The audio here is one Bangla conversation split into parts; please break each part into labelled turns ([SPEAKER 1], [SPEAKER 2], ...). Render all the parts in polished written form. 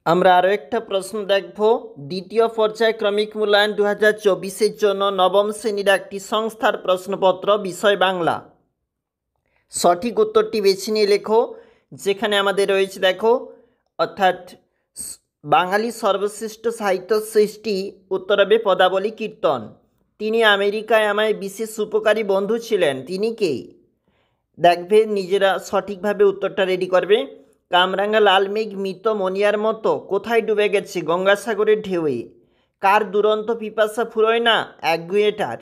[SPEAKER 1] আমরা আরও একটা প্রশ্ন দেখব। দ্বিতীয় পর্যায়ক্রমিক মূল্যায়ন 2024-এর জন্য নবম শ্রেণীর একটি সংস্থার প্রশ্নপত্র, বিষয় বাংলা। সঠিক উত্তরটি বেছে নিয়ে লেখো। যেখানে আমাদের রয়েছে দেখো, অর্থাৎ বাঙালি সর্বশ্রেষ্ঠ সাহিত্য সৃষ্টি উত্তর হবে পদাবলী কীর্তন। তিনি আমেরিকায় আমায় বিশেষ উপকারী বন্ধু ছিলেন, তিনি কে? দেখবে নিজেরা সঠিকভাবে উত্তরটা রেডি করবে। কামরাঙা লাল মেঘ মৃত মনিয়ার মতো কোথায় ডুবে গেছে? গঙ্গাসাগরের ঢেউয়ে। কার দুরন্ত পিপাসা ফুরোয় না একগুঁয়েটার?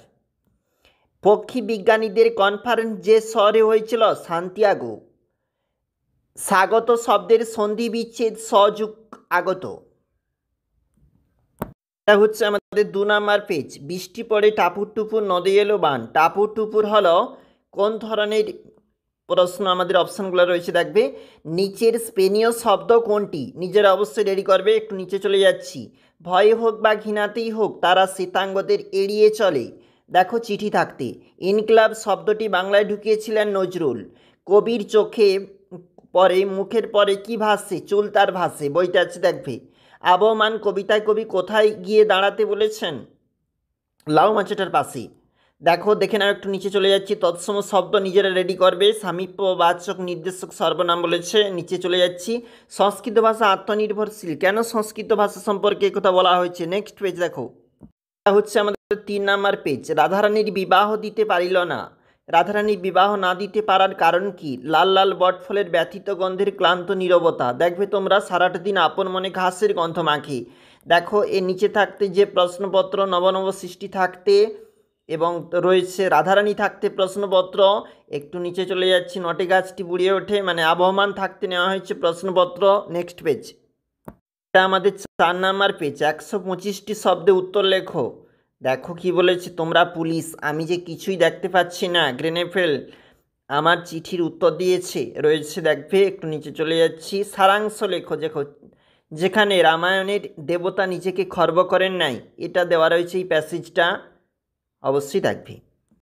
[SPEAKER 1] পক্ষী বিজ্ঞানীদের কনফারেন্স যে শহরে হয়েছিল? সান্তিয়াগো। স্বাগত শব্দের সন্ধি বিচ্ছেদ সযুগ আগত। এটা হচ্ছে আমাদের 2 নাম্বার পেজ। বৃষ্টি পড়ে টাপুর টুপুর নদী এলো বান। টাপুর টুপুর হলো কোন ধরনের প্রশ্ন? আমাদের অপশানগুলো রয়েছে দেখবে। নিচের স্পেনীয় শব্দ কোনটি? নিজেরা অবশ্যই রেডি করবে। একটু নিচে চলে যাচ্ছি। ভয় হোক বা ঘৃণাতেই হোক তারা শ্বেতাঙ্গদের এড়িয়ে চলে। দেখো চিঠি থাকতে। ইনকলাব শব্দটি বাংলায় ঢুকিয়েছিলেন নজরুল। কবির চোখে পরে মুখের পরে কি ভাসছে? চুল তার ভাসে। বইটা আছে দেখবে। আবহমান কবিতায় কবি কোথায় গিয়ে দাঁড়াতে বলেছেন? লাউ মাছেটার পাশে। দেখো দেখে নাও, একটু নিচে চলে যাচ্ছি। তৎসম শব্দ নিজেরা রেডি করবে। সামীপ্যবাচক নির্দেশক সর্বনাম বলেছে। নিচে চলে যাচ্ছি। সংস্কৃত ভাষা আত্মনির্ভরশীল। কেন সংস্কৃত ভাষা সম্পর্কে কথা বলা হয়েছে? নেক্সট পেজ দেখো। এটা হচ্ছে আমাদের 3 নাম্বার পেজ। রাধারানীর বিবাহ দিতে পারিল না। রাধারানীর বিবাহ না দিতে পারার কারণ কি? লাল লাল বটফলের ব্যথিত গন্ধের ক্লান্ত নীরবতা। দেখবে তোমরা সারাটা দিন আপন মনে ঘাসের গন্ধ মাখি। দেখো এর নিচে থাকতে যে প্রশ্নপত্র, নবনব সৃষ্টি থাকতে এবং রয়েছে রাধারানী থাকতে প্রশ্নপত্র। একটু নিচে চলে যাচ্ছি। নটে গাছটি বুড়িয়ে ওঠে, মানে আবহমান থাকতে নেওয়া হয়েছে প্রশ্নপত্র। Next page. এটা আমাদের 4 নাম্বার পেজ। 125টি শব্দে উত্তর লেখো। দেখো কি বলেছে, তোমরা পুলিশ, আমি যে কিছুই দেখতে পাচ্ছি না, গ্রেনেফেল আমার চিঠির উত্তর দিয়েছে রয়েছে দেখবে। একটু নিচে চলে যাচ্ছি। সারাংশ লেখো। দেখো যেখানে রামায়ণের দেবতা নিজেকে খর্ব করেন নাই, এটা দেওয়া রয়েছে এই প্যাসেজটা, অবশ্যই দেখবে।